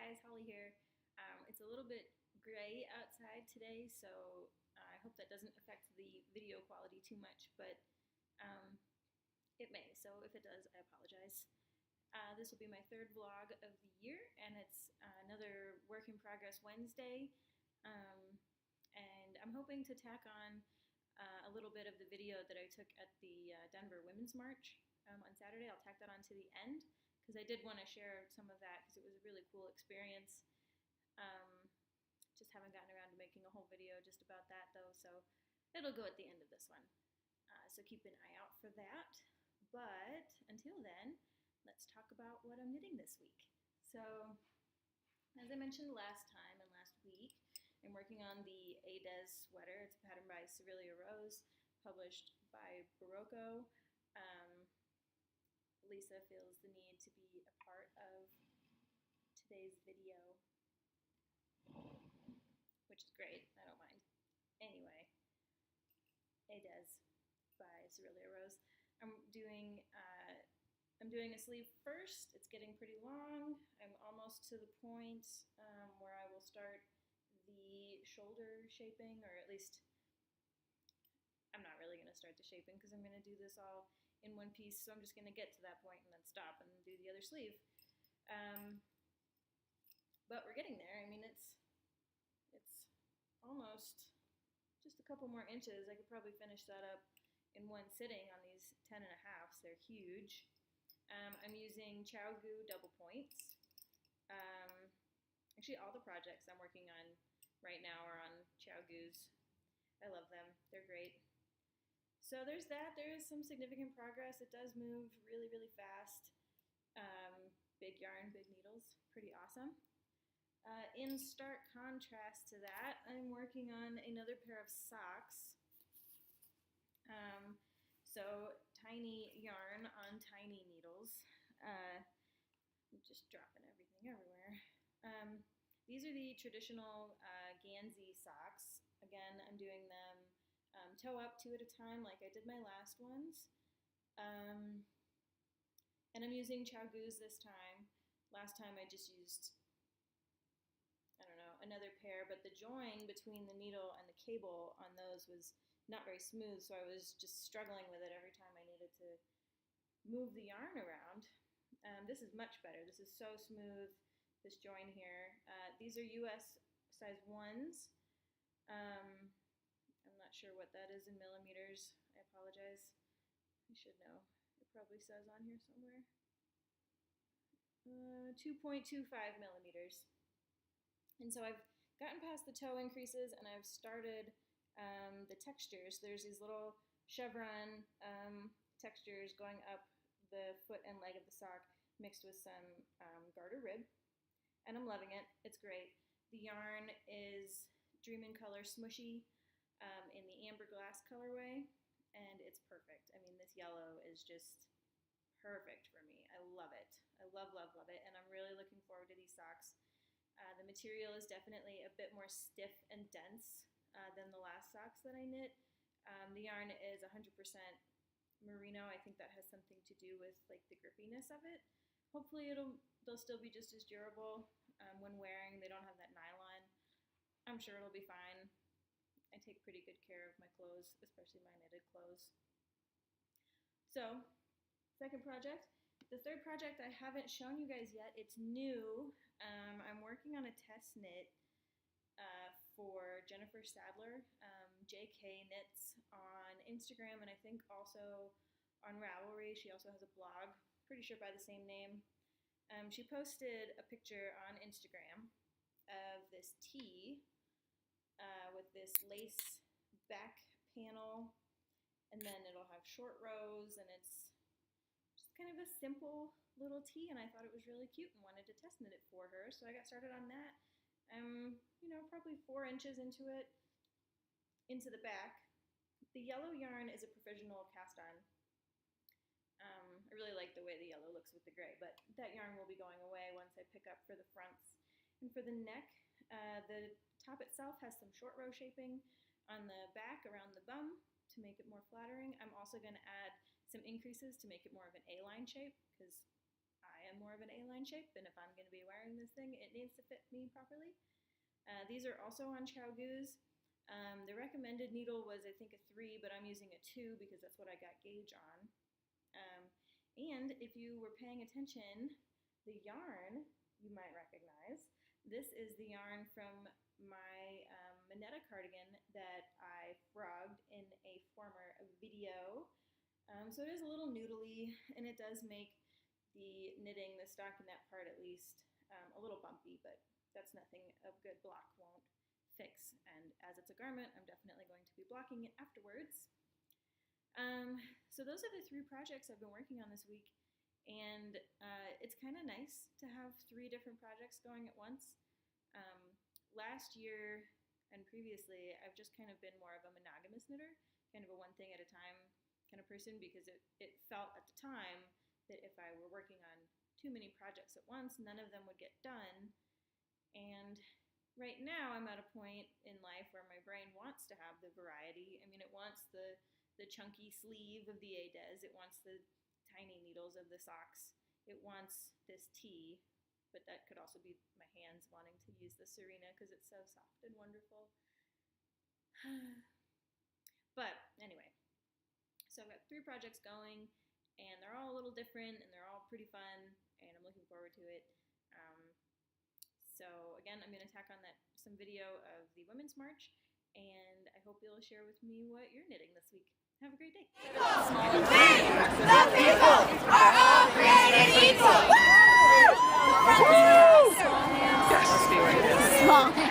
guys, Holly here. It's a little bit gray outside today, so I hope that doesn't affect the video quality too much, but um, it may, so if it does, I apologize. This will be my third vlog of the year, and it's another work in progress Wednesday, and I'm hoping to tack on a little bit of the video that I took at the Denver Women's March on Saturday. I'll tack that on to the end, because I did want to share some of that because it was a really cool experience. Just haven't gotten around to making a whole video just about that though, so it'll go at the end of this one. So keep an eye out for that. But until then, let's talk about what I'm knitting this week. So, as I mentioned last time and last week, I'm working on the Adez sweater. It's a pattern by Cerulea Rose, published by Barocco. Lisa feels the need to be a part of today's video, which is great. I don't mind. Anyway, Adez by Cerulea Rose. I'm doing a sleeve first. It's getting pretty long. I'm almost to the point where I will start the shoulder shaping, or at least I'm not really going to start the shaping because I'm going to do this all in one piece, so I'm just going to get to that point and then stop and do the other sleeve. But we're getting there. I mean, it's almost just a couple more inches. I could probably finish that up in one sitting on these 10.5s. They're huge. I'm using ChowGoo double points. Actually, all the projects I'm working on right now are on ChowGoos. I love them. They're great. So there's that. There is some significant progress. It does move really, really fast. Big yarn, big needles. Pretty awesome. In stark contrast to that, I'm working on another pair of socks. So tiny yarn on tiny needles. I'm just dropping everything everywhere. These are the traditional Gansey socks. Again, I'm doing them toe up 2 at a time like I did my last ones. And I'm using ChowGoos this time. Last time I just used, I don't know, another pair, but the join between the needle and the cable on those was not very smooth, so I was just struggling with it every time I needed to move the yarn around. This is much better. This is so smooth, this join here. These are US size 1s. I'm not sure what that is in millimeters. I apologize. I should know. It probably says on here somewhere. 2.25 millimeters. And so I've gotten past the toe increases and I've started the textures. There's these little chevron textures going up the foot and leg of the sock mixed with some garter rib. And I'm loving it. It's great. The yarn is Dream in Color Smushy in the amber glass colorway, and it's perfect. I mean, this yellow is just perfect for me. I love it. I love, love, love it, and I'm really looking forward to these socks. The material is definitely a bit more stiff and dense than the last socks that I knit. The yarn is 100% merino. I think that has something to do with like the grippiness of it. Hopefully they'll still be just as durable when wearing. They don't have that nylon. I'm sure it'll be fine. I take pretty good care of my clothes, especially my knitted clothes. So, second project. The third project I haven't shown you guys yet. It's new. I'm working on a test knit for Jennifer Sadler. JK Knits on Instagram, and I think also on Ravelry. She also has a blog, pretty sure by the same name. She posted a picture on Instagram of this tee with this lace back panel, and then it'll have short rows, and it's just kind of a simple little tee, and I thought it was really cute and wanted to test knit it for her, so I got started on that. I'm, probably 4 inches into it, into the back. The yellow yarn is a provisional cast on. I really like the way the yellow looks with the gray, but that yarn will be going away once I pick up for the fronts. And for the neck, the top itself has some short row shaping on the back around the bum to make it more flattering. I'm also going to add some increases to make it more of an A-line shape, because I am more of an A-line shape, and if I'm going to be wearing this thing, it needs to fit me properly. These are also on ChowGoos. The recommended needle was, I think, a 3, but I'm using a 2 because that's what I got gauge on. And if you were paying attention, the yarn you might recognize. This is the yarn from my Minetta cardigan that I frogged in a former video. So it is a little noodly, and it does make the knitting, the stockinette part at least, a little bumpy, but that's nothing a good block won't fix. And as it's a garment, I'm definitely going to be blocking it afterwards. So those are the 3 projects I've been working on this week, and it's kind of nice to have 3 different projects going at once. Last year and previously, I've just kind of been more of a monogamous knitter, kind of a one thing at a time kind of person, because it felt at the time that if I were working on too many projects at once, none of them would get done. And right now I'm at a point in life where my brain wants to have the variety. I mean, it wants the chunky sleeve of the A-Des, it wants the tiny needles of the socks, it wants this tee, but that could also be my hands wanting to use the Serena because it's so soft and wonderful. But anyway, so I've got 3 projects going, and they're all a little different, and they're all pretty fun, and I'm looking forward to it. So again, I'm going to tack on some video of the Women's March, and I hope you'll share with me what you're knitting this week. Have a great day. We, the people, are all created equal. Woo! Yes.